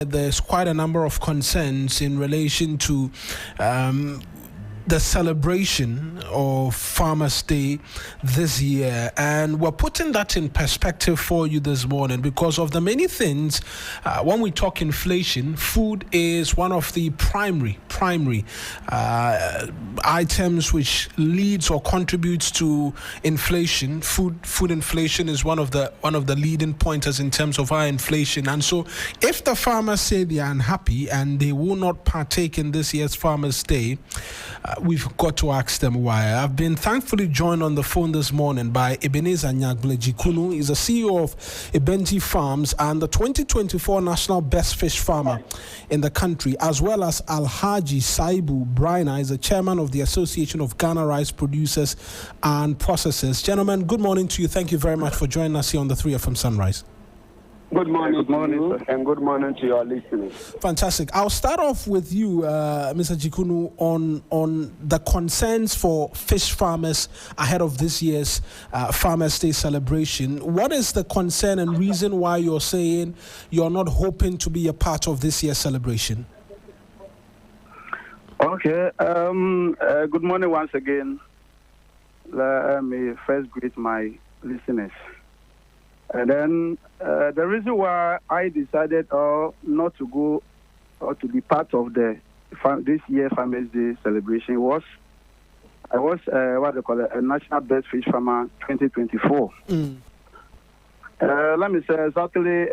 There's quite a number of concerns in relation to the celebration of Farmers' Day this year, and we're putting that in perspective for you this morning because of the many things. When we talk inflation, food is one of the primary items which leads or contributes to inflation. Food inflation is one of the leading pointers in terms of our inflation. And so if the farmers say they are unhappy and they will not partake in this year's Farmers' Day, we've got to ask them why. I've been thankfully joined on the phone this morning by Ebenezer Jikunu. He's the CEO of Ebenti Farms and the 2024 National Best Fish Farmer in the country, as well as Alhaji Saibu Braina, is the chairman of the Association of Ghana Rice Producers and Processors. Gentlemen, good morning to you. Thank you very much for joining us here on the 3FM Sunrise. Good morning, and good morning to your listeners. Fantastic. I'll start off with you, Mr. Jikunu, on the concerns for fish farmers ahead of this year's Farmers' Day celebration. What is the concern and reason why you're saying you're not hoping to be a part of this year's celebration? Okay. Good morning once again. Let me first greet my listeners. And then the reason why I decided not to go or to be part of this year Farmers' Day celebration was I was a National Best Fish Farmer 2024. Let me say exactly,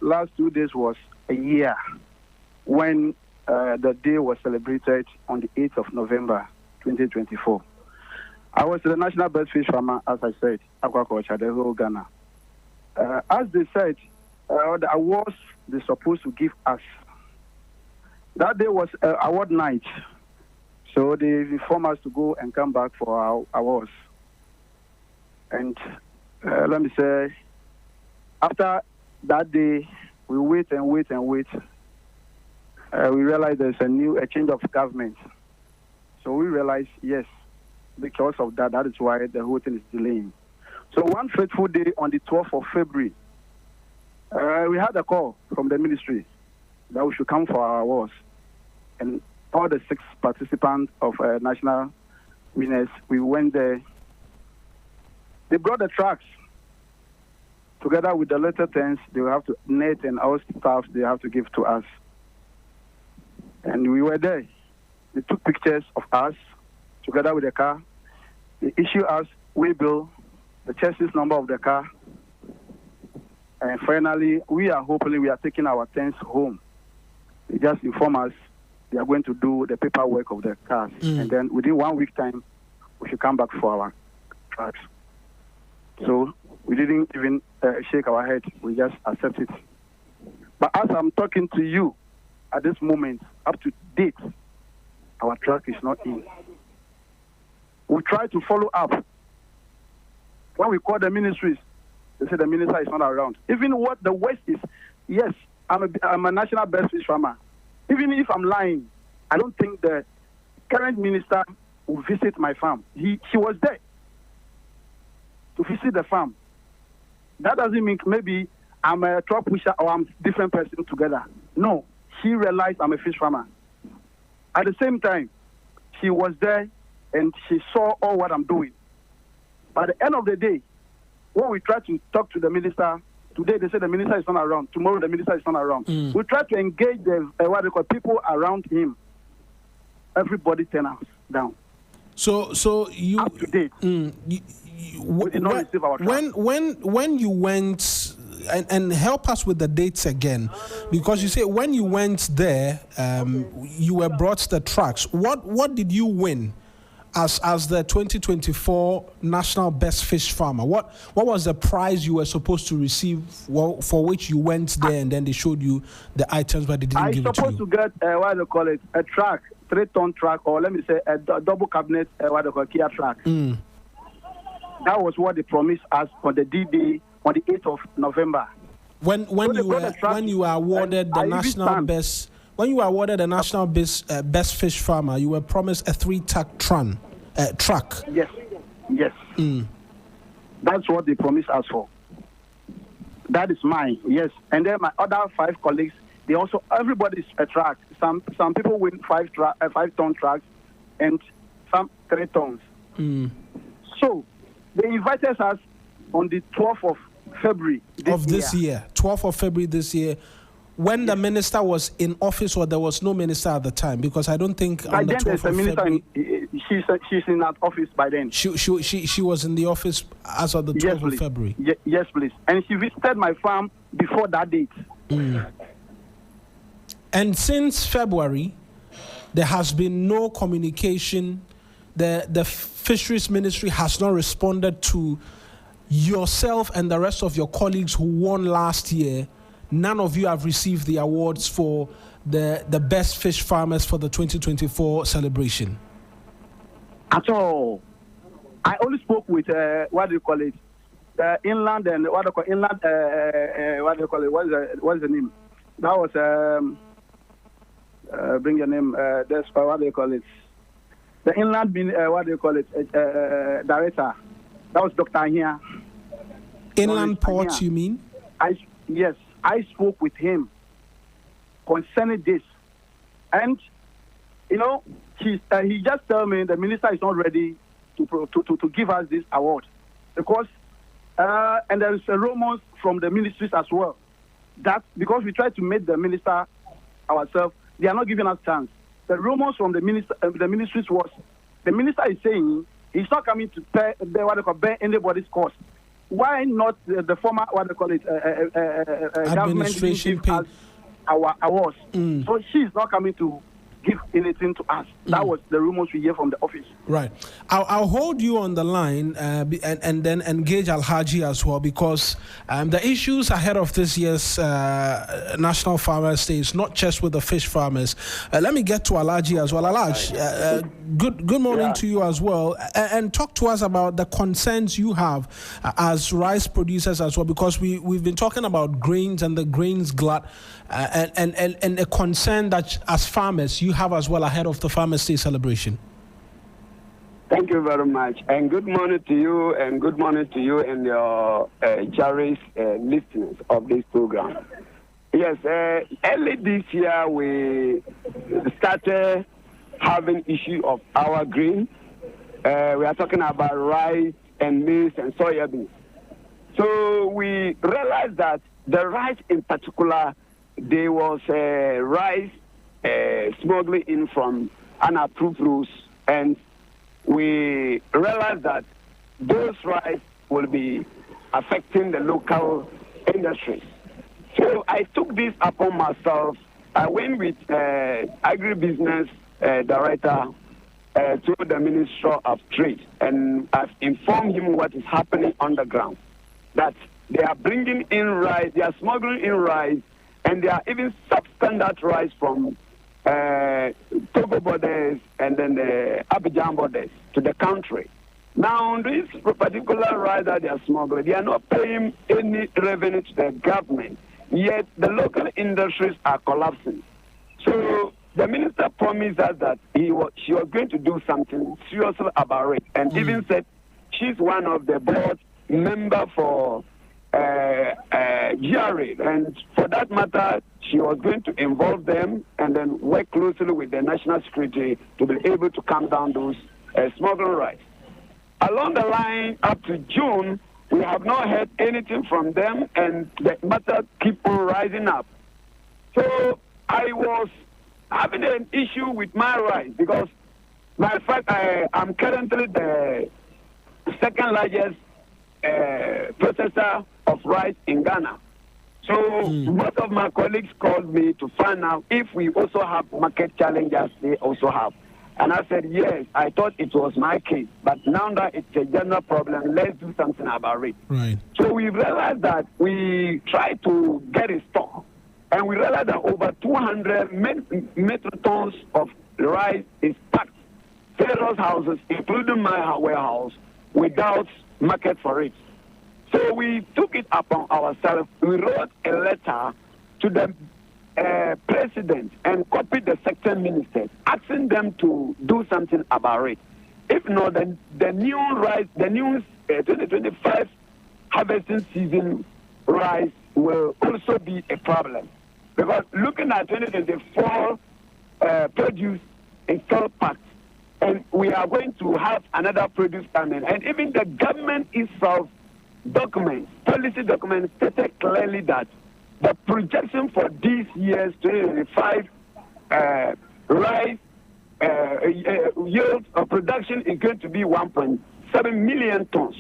last 2 days was a year when the day was celebrated on the 8th of November 2024. I was the National Best Fish Farmer, as I said, aquaculture, the whole Ghana. As they said, the awards they're supposed to give us. That day was award night. So they informed us to go and come back for our awards. And let me say, after that day, we wait. We realized there's a change of government. So we realized, yes, because of that is why the whole thing is delaying. So one fateful day on the 12th of February, we had a call from the ministry that we should come for our awards. And all the 6 participants of national winners, we went there. They brought the trucks together with the letter tents. They will have to net and our staff they have to give to us. And we were there. They took pictures of us together with the car. They issued us waybill, the chassis number of the car, and finally, we are taking our tents home. They just inform us they are going to do the paperwork of the cars, and then within 1 week time, we should come back for our trucks. So we didn't even shake our head; we just accept it. But as I'm talking to you at this moment, up to date, our truck is not in. We try to follow up. When we call the ministries, they say the minister is not around. Even what the West is, yes, I'm a National Best Fish Farmer. Even if I'm lying, I don't think the current minister will visit my farm. He was there to visit the farm. That doesn't mean maybe I'm a truck pusher or I'm a different person together. No, he realized I'm a fish farmer. At the same time, she was there and she saw all what I'm doing. By the end of the day, when we try to talk to the minister, today they say the minister is not around. Tomorrow the minister is not around. We try to engage the people around him. Everybody turn us down. So you up to date. We did not receive our truck. When you went and help us with the dates again, because you say when you went there, you were brought the trucks. What did you win? As the 2024 National Best Fish Farmer, what was the prize you were supposed to receive for which you went there and then they showed you the items but they didn't give it to you? I supposed to get a truck, 3-ton truck, or let me say a double cabinet, Kia truck. That was what they promised us on the D-Day on the 8th of November. When you were awarded the National Best. When you were awarded the National Best Fish Farmer, you were promised a 3-ton truck. Yes. That's what they promised us for. That is mine, yes. And then my other 5 colleagues, They also, everybody's a truck. Some people win 5-ton trucks and some 3 tons. So they invited us on the 12th of February this year. 12th of February this year, when the minister was in office, or there was no minister at the time, because I don't think by on the then 12th there's a of minister. February, She's in that office by then. She was in the office as of the 12th of February. Yes, please. And she visited my farm before that date. And since February, there has been no communication. The Fisheries Ministry has not responded to yourself and the rest of your colleagues who won last year. None of you have received the awards for the best fish farmers for the 2024 celebration. At all. I only spoke with what do you call it? Inland and what do you call inland? What do you call it? What's the name? That was bring your name. That's what do you call it? The inland what do you call it? Director. That was Dr. Here. Inland Ports, you mean? Yes. I spoke with him concerning this, and he just told me the minister is not ready to give us this award because and there is a rumors from the ministries as well that because we tried to meet the minister ourselves, they are not giving us chance. The rumors from the ministries was the minister is saying he's not coming to bear anybody's cost. Why not the former, what they call it, administration government give us our awards? So she's not coming to give anything to us. That was the rumors we hear from the office. Right. I'll hold you on the line and then engage Alhaji as well, because the issues ahead of this year's National Farmers Day is not just with the fish farmers. Let me get to Alhaji as well. Alhaji, good morning to you as well. And talk to us about the concerns you have as rice producers as well, because we've been talking about grains and the grains glut and a concern that as farmers you have as well ahead of the Farmers' Day celebration. Thank you very much, and good morning to you, and good morning to you and your cherished listeners of this program. Yes, early this year we started having issue of our grain. We are talking about rice and maize and soya beans. So we realized that the rice in particular, there was rice smuggling in from unapproved routes, and we realized that those rice will be affecting the local industries. So I took this upon myself. I went with agribusiness director to the Ministry of Trade, and I've informed him what is happening on the ground, that they are bringing in rice, they are smuggling in rice, and they are even substandard rice from Togo borders and then the Abidjan borders to the country. Now, this particular rice that they are smuggling, they are not paying any revenue to the government, yet the local industries are collapsing. So the minister promised us that she was going to do something seriously about it, and even said she's one of the board member for GRA, and for that matter, she was going to involve them and then work closely with the national security to be able to calm down those smuggling rights. Along the line, up to June, we have not heard anything from them, and the matter keep on rising up. So I was having an issue with my rights because, by fact, I'm currently the second largest processor of rice in Ghana. So most of my colleagues called me to find out if we also have market challenges they also have. And I said, yes, I thought it was my case. But now that it's a general problem, let's do something about it. Right. So we realized that we tried to get a stock. And we realized that over 200 metric tons of rice is packed various houses, including my warehouse, without market for it. So we took it upon ourselves. We wrote a letter to the president and copied the sector ministers, asking them to do something about it. If not, then the new rice, the new 2025 harvesting season rice will also be a problem. Because looking at 2024 produce is still packed, and we are going to have another produce coming. And even the government itself policy documents stated clearly that the projection for this year's 2025 rice yield of production is going to be 1.7 million tons.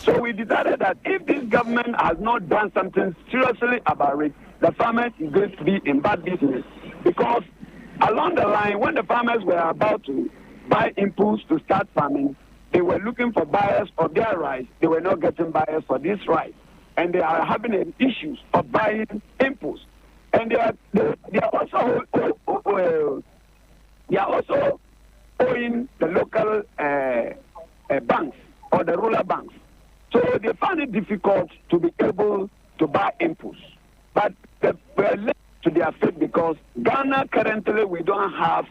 So we decided that if this government has not done something seriously about it, the farmers is going to be in bad business. Because along the line, when the farmers were about to buy inputs to start farming, they were looking for buyers of their rice. They were not getting buyers for this rice. And they are having issues of buying inputs. And they are also owing the local banks or the rural banks. So they found it difficult to be able to buy inputs. But they were left to their fate because Ghana currently we don't have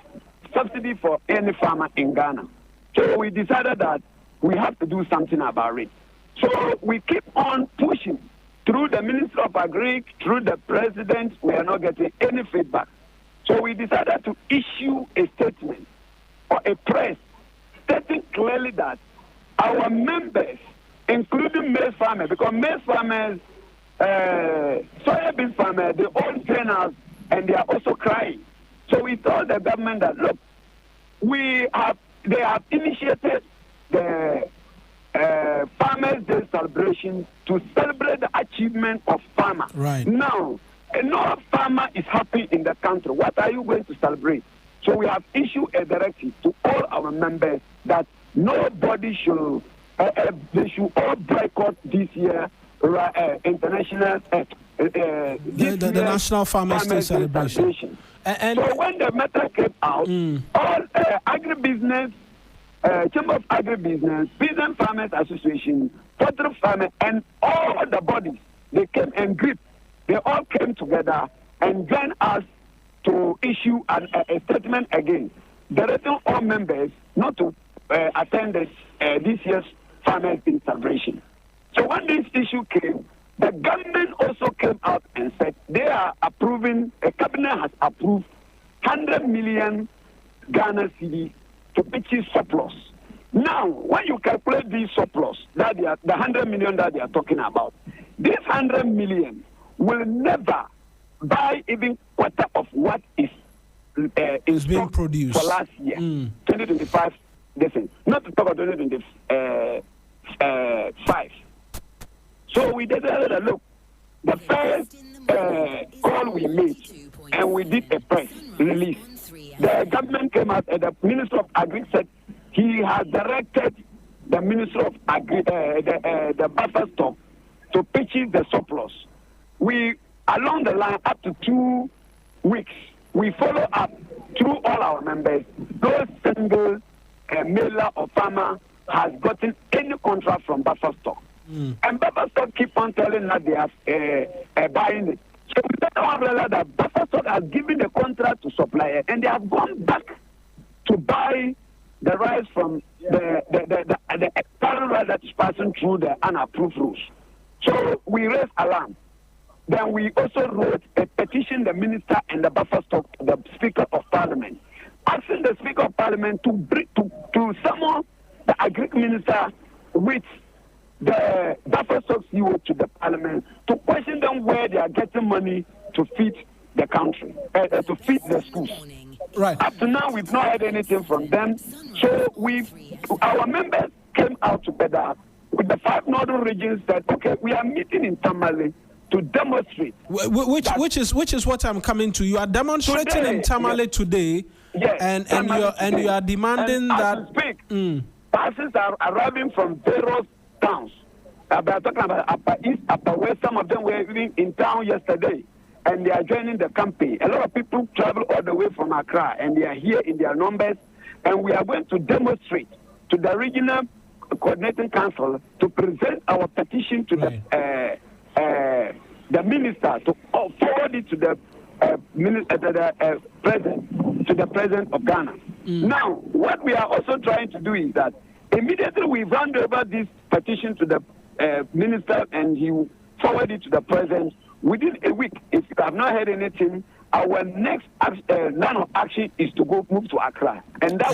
subsidy for any farmer in Ghana. So we decided that we have to do something about it. So we keep on pushing through the Minister of Agri, through the President. We are not getting any feedback. So we decided to issue a statement or a press stating clearly that our members, including maize farmers, because maize farmers, soybean farmers, they all join us and they are also crying. So we told the government that, look, they have initiated the Farmers' Day celebration to celebrate the achievement of farmers. Right. Now, no farmer is happy in the country. What are you going to celebrate? So we have issued a directive to all our members that nobody should, they should all boycott this year international, the National Farmers' Day celebration. And so when the matter came out, all agribusiness, Chamber of Agribusiness, Peasant Farmers Association, Poultry Farmers, and all the bodies, they came and gripped. They all came together and joined us to issue a statement again, directing all members not to attend this year's Farmers' Day celebration. So when this issue came, the government also came out and said they are approving, the cabinet has approved 100 million Ghana cedis to purchase surplus. Now, when you calculate these surplus, that the 100 million that they are talking about, this 100 million will never buy even quarter of what is being produced for last year, 2025. Listen, not to talk about 2025. So we decided that, look, the first call we made, and we did a press release. The government came out, and the Minister of Agri said he has directed the Minister of Agri, the buffer stock, to purchase the surplus. We, along the line, up to 2 weeks, we follow up through all our members. No single mailer or farmer has gotten any contract from buffer stock. And buffer stock keep on telling us they are buying it. So we don't realize that buffer stock has given the contract to supplier, and they have gone back to buy the rice from the current rice that is passing through the unapproved routes. So we raised alarm. Then we also wrote a petition, the minister and the buffer stock, the Speaker of Parliament, asking the Speaker of Parliament to summon the Agri Minister with the buffer stock CEO to the Parliament to question them where they are getting money to feed the country, to feed the schools. Right. Up to now, we've not heard anything from them. So our members came out together with the 5 northern regions that, okay, we are meeting in Tamale to demonstrate. Which is what I'm coming to. You are demonstrating today, in Tamale today, yes, and you are demanding that. Persons are arriving from various towns. We are talking about Upper East, Upper West. Some of them were even in town yesterday, and they are joining the campaign. A lot of people travel all the way from Accra, and they are here in their numbers. And we are going to demonstrate to the regional coordinating council to present our petition to the minister to forward it to the president of Ghana. Now, what we are also trying to do is that immediately we hand over this petition to the minister and he forward it to the president. within a week, if you have not heard anything, our next line of action is to move to Accra, and that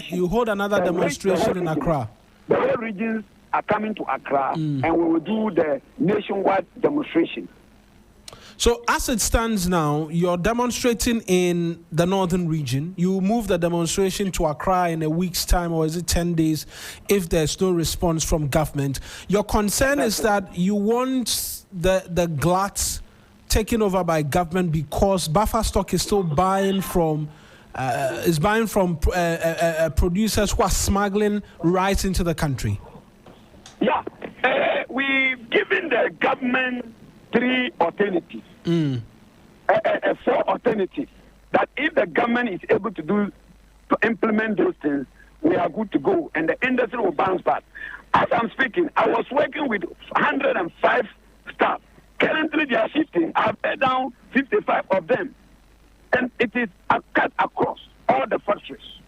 you hold another demonstration in Accra. The whole regions are coming to Accra, and we will do the nationwide demonstration. So as it stands now, you're demonstrating in the northern region. You move the demonstration to Accra in a week's time, or is it 10 days, if there's no response from government. Your concern is that you want the gluts taken over by government because buffer stock is still buying from producers who are smuggling rice into the country. Yeah, we've given the government 3 alternatives, 4 alternatives. That if the government is able to implement those things, we are good to go, and the industry will bounce back. As I'm speaking, I was working with 105 staff. Currently, they are shifting. I've had down 55 of them. And it is cut across all the factories.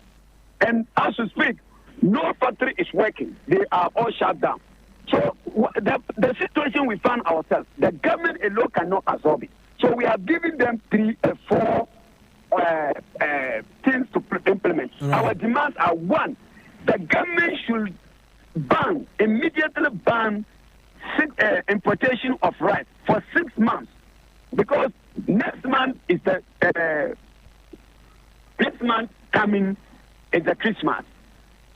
And as we speak, no factory is working. They are all shut down. So the situation we found ourselves, the government alone cannot absorb it. So we are giving them 3 or 4 things to implement. Right. Our demands are: 1, the government should immediately ban importation of rice for 6 months, because next month is coming is the Christmas.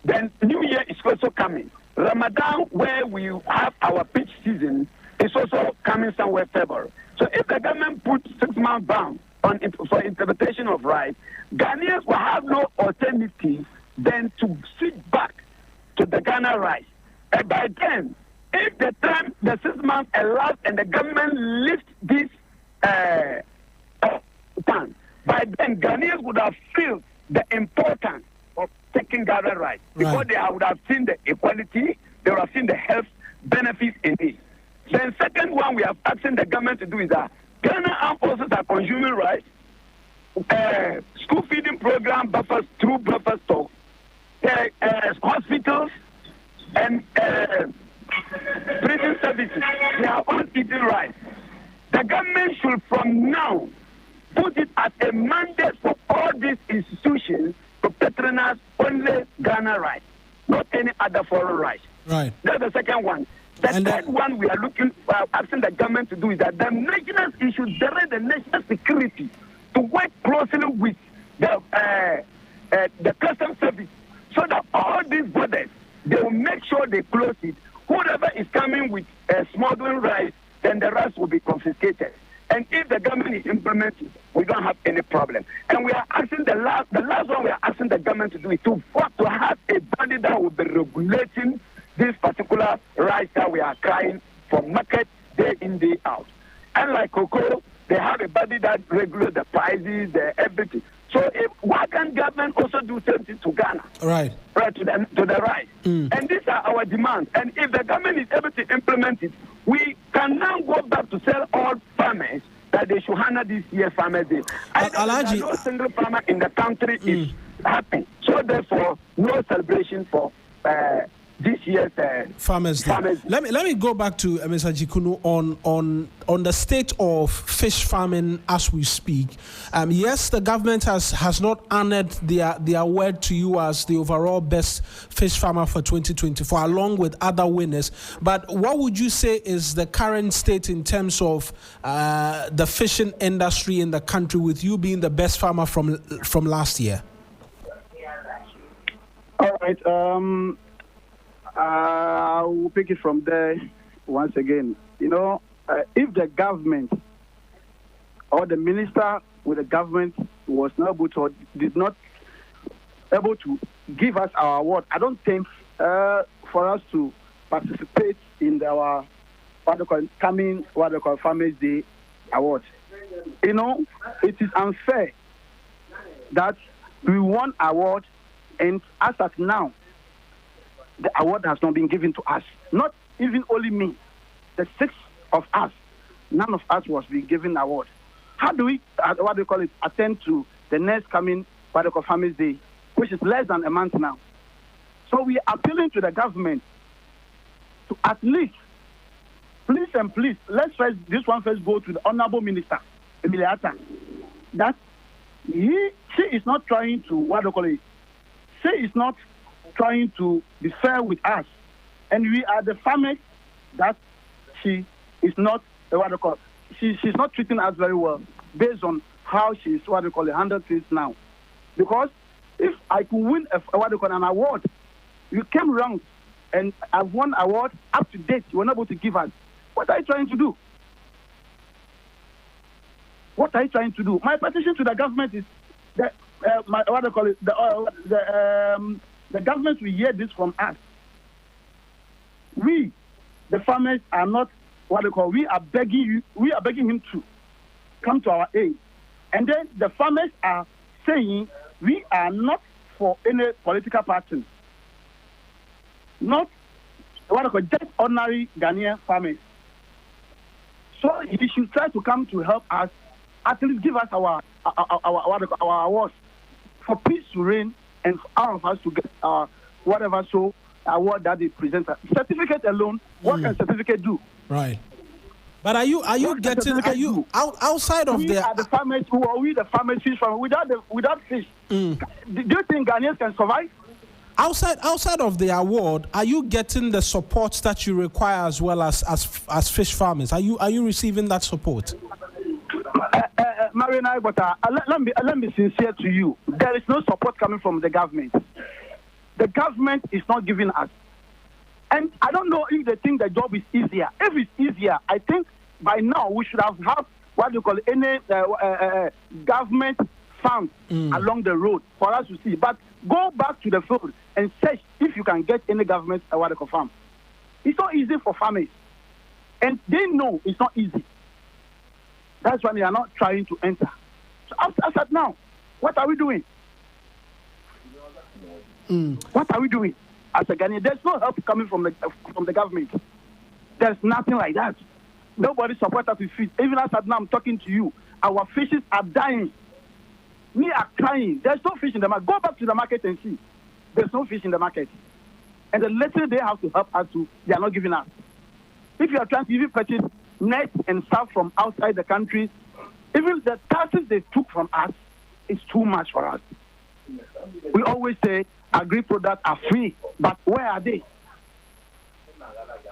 Then New Year is also coming. Ramadan, where we have our peak season, is also coming somewhere February. So if the government puts 6-month ban for interpretation of rice, Ghanaians will have no alternative than to switch back to the Ghana rice. And by then, if the 6 months elapsed and the government lifts this ban, by then Ghanaians would have felt the importance of taking Ghana rice, because they would have seen the equality, they would have seen the health benefits in it. Then second one we are asking the government to do is that Ghana armed forces are consuming rice, school feeding program buffers through buffer stock, hospitals and prison services, they are all eating rice. The government should from now put it as a mandate for all these institutions to patronize only Ghana rice, not any other foreign rice. Right. That's the second one. The third one we are asking the government to do is that the national issue, direct the national security to work closely with the customs service, so that all these borders, they will make sure they close it. Whoever is coming with smuggling rice, then the rice will be confiscated. And if the government is implementing, we don't have any problem. And we are asking the last one we are asking the government to do is to have a body that will be regulating this particular rice that we are crying for market day in, day out. And like cocoa, they have a body that regulates the prices, everything. So why can't government also do something to Ghana? Right. Right, to the right. And these are our demands. And if the government is able to implement it, we can now go back to tell all farmers that they should honor this year Farmers Day. Alhaji, no single farmer in the country is happy. So therefore, no celebration for this year's Farmers Day. Let me go back to Mr. Jikunu on the state of fish farming as we speak. Yes, the government has not honored their word to you as the overall best fish farmer for 2024, along with other winners. But what would you say is the current state in terms of the fishing industry in the country, with you being the best farmer from last year? All right. I will pick it from there once again. If the government or the minister with the government was not able to, did not able to give us our award, I don't think for us to participate in our coming Farmers Day award. It is unfair that we won award, and as of now, the award has not been given to us. Not even only me. The 6 of us, none of us was being given award. How do we, attend to the next coming Farmers Day, which is less than a month now? So we are appealing to the government to at least please, let's first go to the Honorable Minister, Emiliata, that she is not trying to, she is not trying to be fair with us. And we are the farmers that she is not, she's not treating us very well based on how she's, handle things now. Because if I could win an award, you came around and I've won award up to date, you were not able to give us. What are you trying to do? What are you trying to do? My petition to the government is that the government will hear this from us. We, the farmers, are not we are begging him to come to our aid. And then the farmers are saying we are not for any political party. Not just ordinary Ghanaian farmers. So he should try to come to help us, at least give us our awards for peace to reign and for all of us to get our award that they present. Certificate alone, what can certificate do? Right. But are you outside of we are the farmers the farmers fish farmers without fish? Do you think Ghanaians can survive? Outside of the award, are you getting the support that you require as well as fish farmers? Are you receiving that support? Marina, but let me sincere to you. There is no support coming from the government. The government is not giving us. And I don't know if they think the job is easier. If it's easier, I think by now we should have any government farm along the road for us to see. But go back to the field and search if you can get any government farm. It's not easy for farmers. And they know it's not easy. That's why they are not trying to enter. So as at now, what are we doing? What are we doing as a Ghanaian? There's no help coming from the government. There's nothing like that. Nobody supports us with fish. Even as at now I'm talking to you, our fishes are dying. We are crying. There's no fish in the market. Go back to the market and see. There's no fish in the market. And the little they have to help us to, they are not giving us. If you are trying to even purchase nets and stuff from outside the country, even the taxes they took from us is too much for us. We always say agri-products are free, but where are they?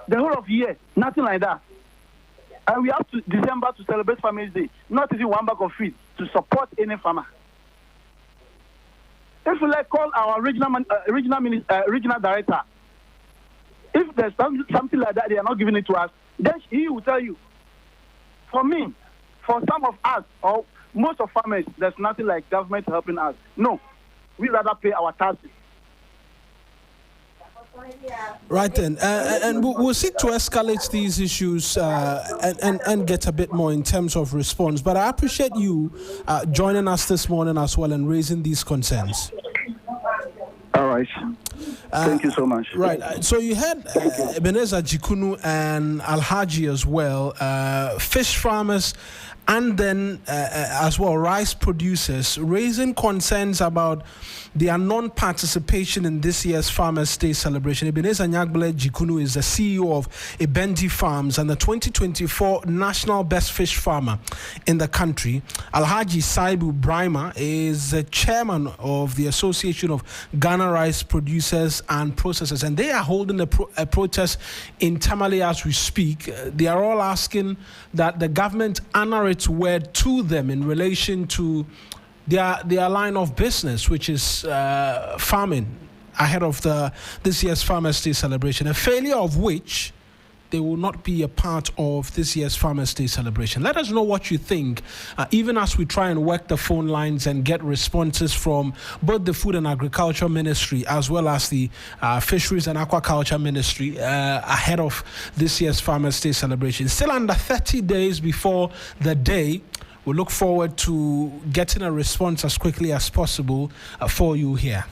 The whole of year, nothing like that. And we have to December to celebrate Farmers Day, not even one bag of feed to support any farmer. If we call our regional director, if there's something like that, they are not giving it to us, then he will tell you. For me, for some of us, or most of farmers, there's nothing like government helping us. No, we rather pay our taxes. Right then, and we'll seek to escalate these issues and get a bit more in terms of response. But I appreciate you joining us this morning as well and raising these concerns. All right. Thank you so much. Right. So you had Ebenezer Jikunu and Alhaji as well, fish farmers, and then as well rice producers raising concerns about their non-participation in this year's Farmers' Day celebration. Ebenezer Nyagbele Jikunu is the CEO of Ebenji Farms and the 2024 National Best Fish Farmer in the country. Alhaji Saibu Brahma is the chairman of the Association of Ghana Rice Producers and Processors, and they are holding a protest in Tamale as we speak. They are all asking that the government honor its word to them in relation to their line of business, which is farming, ahead of this year's Farmers' Day celebration, a failure of which they will not be a part of this year's Farmers' Day celebration. Let us know what you think, even as we try and work the phone lines and get responses from both the Food and Agriculture Ministry as well as the Fisheries and Aquaculture Ministry ahead of this year's Farmers' Day celebration. Still under 30 days before the day. We look forward to getting a response as quickly as possible for you here.